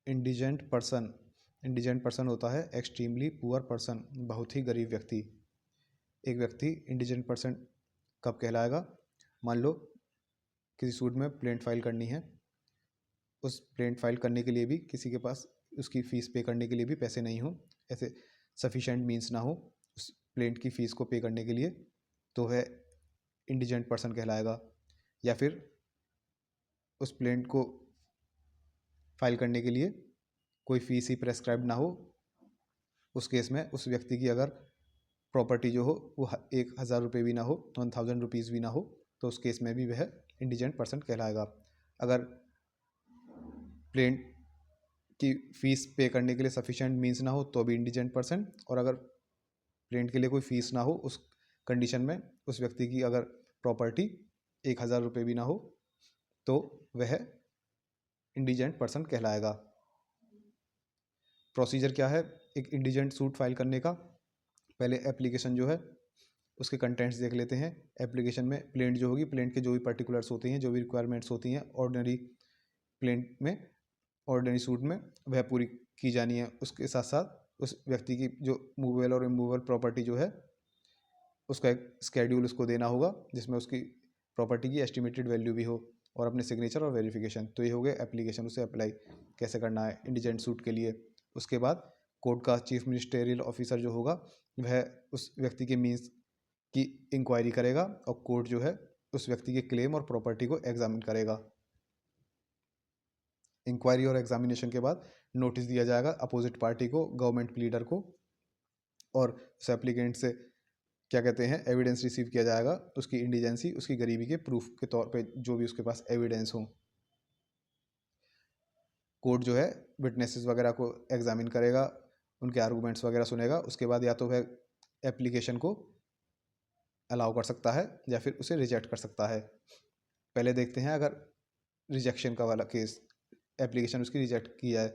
Indigent person होता है extremely poor person, बहुत ही गरीब व्यक्ति। एक व्यक्ति इंडिजेंट पर्सन कब कहलाएगा? मान लो किसी सूट में प्लेंट फाइल करनी है, उस प्लेंट फाइल करने के लिए भी किसी के पास उसकी फ़ीस पे करने के लिए भी पैसे नहीं हो, ऐसे सफिशेंट मीन्स ना हो उस प्लेंट की फ़ीस को पे करने के लिए, तो वह इंडिजेंट पर्सन कहलाएगा। या फिर उस प्लेंट को फाइल करने के लिए कोई फ़ीस ही प्रेस्क्राइब ना हो, उस केस में उस व्यक्ति की अगर प्रॉपर्टी जो हो वो 1,000 रुपये भी ना हो, 1,000 रुपीज़ भी ना हो, तो उस केस में भी वह इंडिजेंट पर्सन कहलाएगा। अगर प्लेंट की फ़ीस पे करने के लिए सफिशेंट मीन्स ना हो तो भी इंडिजेंट पर्सन, और अगर प्लेंट के लिए कोई फ़ीस ना हो उस कंडीशन में उस व्यक्ति की अगर प्रॉपर्टी 1,000 रुपये भी ना हो तो वह इंडिजेंट पर्सन कहलाएगा। प्रोसीजर क्या है एक इंडिजेंट सूट फाइल करने का? पहले एप्लीकेशन जो है उसके कंटेंट्स देख लेते हैं। एप्लीकेशन में प्लेंट जो होगी, प्लेंट के जो भी पर्टिकुलर्स होती हैं, जो भी रिक्वायरमेंट्स होती हैं ऑर्डिनरी प्लेंट में, ऑर्डिनरी सूट में, वह पूरी की जानी है। उसके साथ साथ उस व्यक्ति की जो मूवेबल और इमूवेबल प्रॉपर्टी जो है उसका एक स्केड्यूल उसको देना होगा जिसमें उसकी प्रॉपर्टी की एस्टिमेटेड वैल्यू भी हो, और अपने सिग्नेचर और वेरिफिकेशन। तो ये हो गया एप्लीकेशन, उसे अप्लाई कैसे करना है इंडिजेंट सूट के लिए। उसके बाद कोर्ट का चीफ मिनिस्टेरियल ऑफिसर जो होगा वह उस व्यक्ति के मीन्स की इंक्वायरी करेगा, और कोर्ट जो है उस व्यक्ति के क्लेम और प्रॉपर्टी को एग्जामिन करेगा। इंक्वायरी और एग्जामिनेशन के बाद नोटिस दिया जाएगा अपोजिट पार्टी को, गवर्नमेंट प्लीडर को, और उस एप्लीकेंट से क्या कहते हैं एविडेंस रिसीव किया जाएगा, उसकी इंडिजेंसी, उसकी गरीबी के प्रूफ के तौर पे जो भी उसके पास एविडेंस हो। कोर्ट जो है विटनेसेस वगैरह को एग्जामिन करेगा, उनके आर्गूमेंट्स वगैरह सुनेगा। उसके बाद या तो वह एप्लीकेशन को अलाउ कर सकता है या फिर उसे रिजेक्ट कर सकता है। पहले देखते हैं अगर रिजेक्शन का वाला केस, एप्लीकेशन उसकी रिजेक्ट की जाए,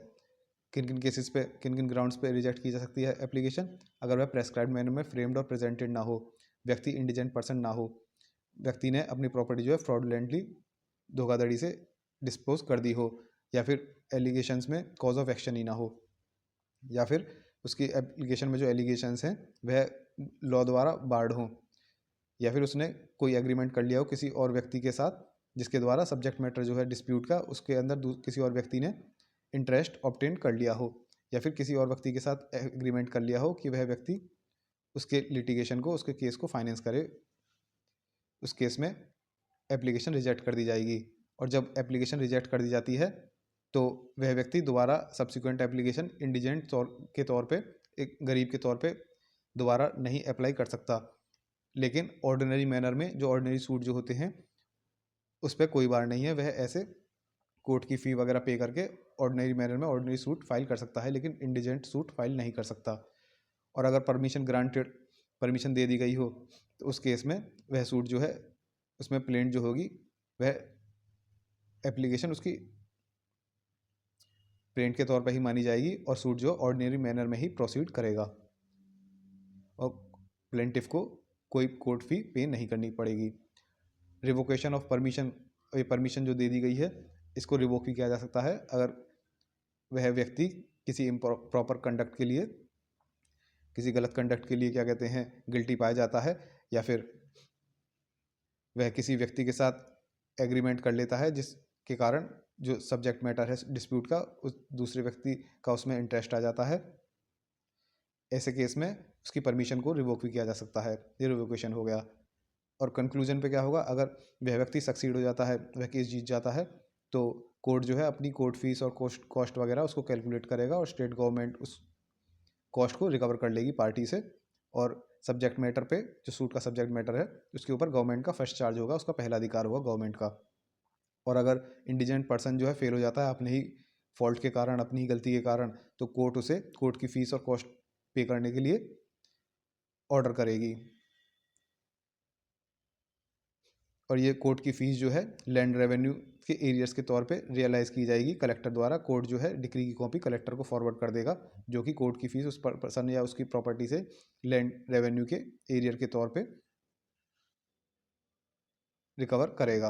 किन किन केसेस पे, किन किन ग्राउंड्स पे रिजेक्ट की जा सकती है एप्लीकेशन? अगर वह प्रेस्क्राइब्ड मैनर में फ्रेम्ड और प्रेजेंटेड ना हो, व्यक्ति इंडिजेंट पर्सन ना हो, व्यक्ति ने अपनी प्रॉपर्टी जो है फ्रॉडुलेंटली, धोखाधड़ी से डिस्पोज कर दी हो, या फिर एलिगेशंस में कॉज ऑफ एक्शन ही ना हो, या फिर उसकी एप्लीकेशन में जो एलिगेशंस हैं वह लॉ द्वारा बार्ड हों, या फिर उसने कोई एग्रीमेंट कर लिया हो किसी और व्यक्ति के साथ जिसके द्वारा सब्जेक्ट मैटर जो है डिस्प्यूट का उसके अंदर किसी और व्यक्ति ने इंटरेस्ट ऑब्टेन कर लिया हो, या फिर किसी और व्यक्ति के साथ एग्रीमेंट कर लिया हो कि वह व्यक्ति उसके लिटिगेशन को, उसके केस को फाइनेंस करे। उस केस में एप्लीकेशन रिजेक्ट कर दी जाएगी, और जब एप्लीकेशन रिजेक्ट कर दी जाती है तो वह व्यक्ति दोबारा सब्सिक्वेंट एप्लीकेशन इंडिजेंट के तौर पे, एक गरीब के तौर पे दोबारा नहीं अप्लाई कर सकता। लेकिन ऑर्डिनरी मैनर में जो ऑर्डिनरी सूट जो होते हैं उस पर कोई बार नहीं है, वह ऐसे कोर्ट की फ़ी वगैरह पे करके ऑर्डिनरी मैनर में ऑर्डिनरी सूट फाइल कर सकता है, लेकिन इंडिजेंट सूट फाइल नहीं कर सकता। और अगर परमिशन दे दी गई हो तो उस केस में वह सूट जो है उसमें प्लेंट जो होगी वह एप्लीकेशन उसकी प्लेंट के तौर पर ही मानी जाएगी, और सूट जो ऑर्डिनरी मैनर में ही प्रोसीड करेगा, और प्लेंटिफ को कोई कोर्ट फी पे नहीं करनी पड़ेगी। रिवोकेशन ऑफ परमिशन, ये परमिशन जो दे दी गई है इसको रिवोक भी किया जा सकता है अगर वह व्यक्ति किसी इम्प्रॉपर कंडक्ट के लिए, किसी गलत कंडक्ट के लिए क्या कहते हैं गिल्टी पाया जाता है, या फिर वह किसी व्यक्ति के साथ एग्रीमेंट कर लेता है जिसके कारण जो सब्जेक्ट मैटर है डिस्प्यूट का उस दूसरे व्यक्ति का उसमें इंटरेस्ट आ जाता है। ऐसे केस में उसकी परमिशन को रिवोक भी किया जा सकता है। ये रिवोकेशन हो गया। और कंक्लूजन पे क्या होगा, अगर वह व्यक्ति सक्सीड हो जाता है, वह केस जीत जाता है, तो कोर्ट जो है अपनी कोर्ट फीस और कॉस्ट वगैरह उसको कैलकुलेट करेगा, और स्टेट गवर्नमेंट उस कॉस्ट को रिकवर कर लेगी पार्टी से, और सब्जेक्ट मैटर पे जो सूट का सब्जेक्ट मैटर है उसके ऊपर गवर्नमेंट का फर्स्ट चार्ज होगा, उसका पहला अधिकार होगा गवर्नमेंट का। और अगर इंडिजेंट पर्सन जो है फेल हो जाता है अपने ही फॉल्ट के कारण, अपनी ही गलती के कारण, तो कोर्ट उसे कोर्ट की फीस और कॉस्ट पे करने के लिए ऑर्डर करेगी। और ये कोर्ट की फीस जो है लैंड रेवेन्यू के एरियर्स के तौर पे रियलाइज़ की जाएगी कलेक्टर द्वारा। कोर्ट जो है डिक्री की कॉपी कलेक्टर को फॉरवर्ड कर देगा, जो कि कोर्ट की फीस उस पर्सन या उसकी प्रॉपर्टी से लैंड रेवेन्यू के एरियर के तौर पे रिकवर करेगा।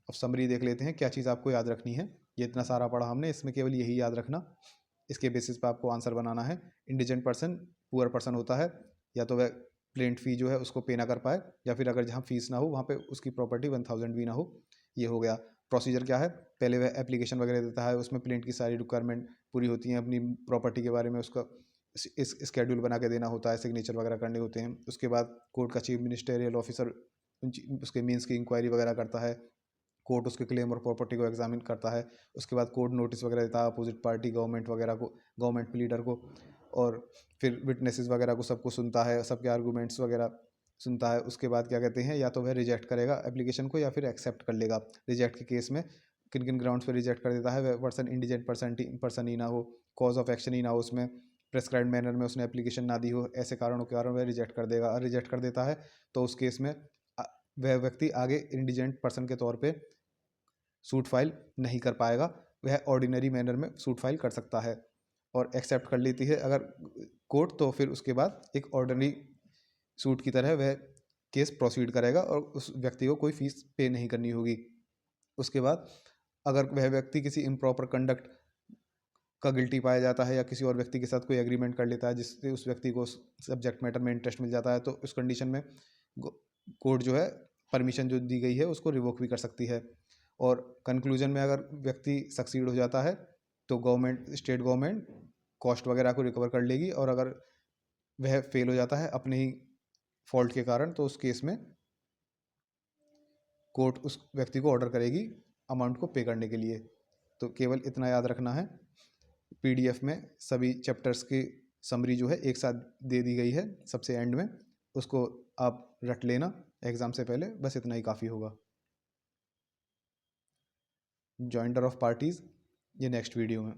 अब समरी देख लेते हैं क्या चीज़ आपको याद रखनी है। ये इतना सारा पढ़ा हमने, इसमें केवल यही याद रखना, इसके बेसिस पे आपको आंसर बनाना है। इंडिजेंट पर्सन पुअर पर्सन होता है, या तो वह प्लेंट फी जो है उसको पे ना कर पाए, या फिर अगर जहाँ फीस ना हो वहाँ पे उसकी प्रॉपर्टी 1000 भी ना हो। ये हो गया। प्रोसीजर क्या है, पहले वह एप्लीकेशन वगैरह देता है, उसमें प्लेंट की सारी रिक्वायरमेंट पूरी होती हैं, अपनी प्रॉपर्टी के बारे में उसका इस स्केड्यूल बना के देना होता है, सिग्नेचर वगैरह करने होते हैं। उसके बाद कोर्ट का चीफ मिनिस्टेरियल ऑफिसर उसके मीन्स की इंक्वायरी वगैरह करता है, कोर्ट उसके क्लेम और प्रॉपर्टी को एग्जामिन करता है। उसके बाद कोर्ट नोटिस वगैरह देता है अपोजिट पार्टी गवर्नमेंट वगैरह को, गवर्नमेंट प्लीडर को, और फिर विटनेसेस वगैरह को सबको सुनता है, सबके आर्गूमेंट्स वगैरह सुनता है। उसके बाद क्या कहते हैं, या तो वह रिजेक्ट करेगा एप्लीकेशन को या फिर एक्सेप्ट कर लेगा। रिजेक्ट के केस में किन किन ग्राउंड्स पर रिजेक्ट कर देता है, वह पर्सन इंडिजेंट पर्सन ही ना हो, कॉज ऑफ एक्शन ही ना हो उसमें, प्रेस्क्राइब्ड मैनर में उसने एप्लीकेशन ना दी हो, ऐसे कारणों के कारण वह रिजेक्ट कर देगा। रिजेक्ट कर देता है तो उस केस में वह व्यक्ति आगे इंडिजेंट पर्सन के तौर पे सूट फाइल नहीं कर पाएगा, वह ऑर्डिनरी मैनर में सूट फाइल कर सकता है। और एक्सेप्ट कर लेती है अगर कोर्ट, तो फिर उसके बाद एक ऑर्डिनरी सूट की तरह वह केस प्रोसीड करेगा और उस व्यक्ति को कोई फीस पे नहीं करनी होगी। उसके बाद अगर वह व्यक्ति किसी इम्प्रॉपर कंडक्ट का गिल्टी पाया जाता है, या किसी और व्यक्ति के साथ कोई एग्रीमेंट कर लेता है जिससे उस व्यक्ति को सब्जेक्ट मैटर में इंटरेस्ट मिल जाता है, तो उस कंडीशन में कोर्ट जो है परमिशन जो दी गई है उसको रिवोक भी कर सकती है। और कंक्लूजन में अगर व्यक्ति सक्सीड हो जाता है तो गवर्नमेंट, स्टेट गवर्नमेंट कॉस्ट वगैरह को रिकवर कर लेगी, और अगर वह फेल हो जाता है अपने ही फॉल्ट के कारण, तो उस केस में कोर्ट उस व्यक्ति को ऑर्डर करेगी अमाउंट को पे करने के लिए। तो केवल इतना याद रखना है। पीडीएफ में सभी चैप्टर्स की समरी जो है एक साथ दे दी गई है सबसे एंड में, उसको आप रट लेना एग्ज़ाम से पहले, बस इतना ही काफ़ी होगा। जॉइंटर ऑफ पार्टीज़ ये नेक्स्ट वीडियो में।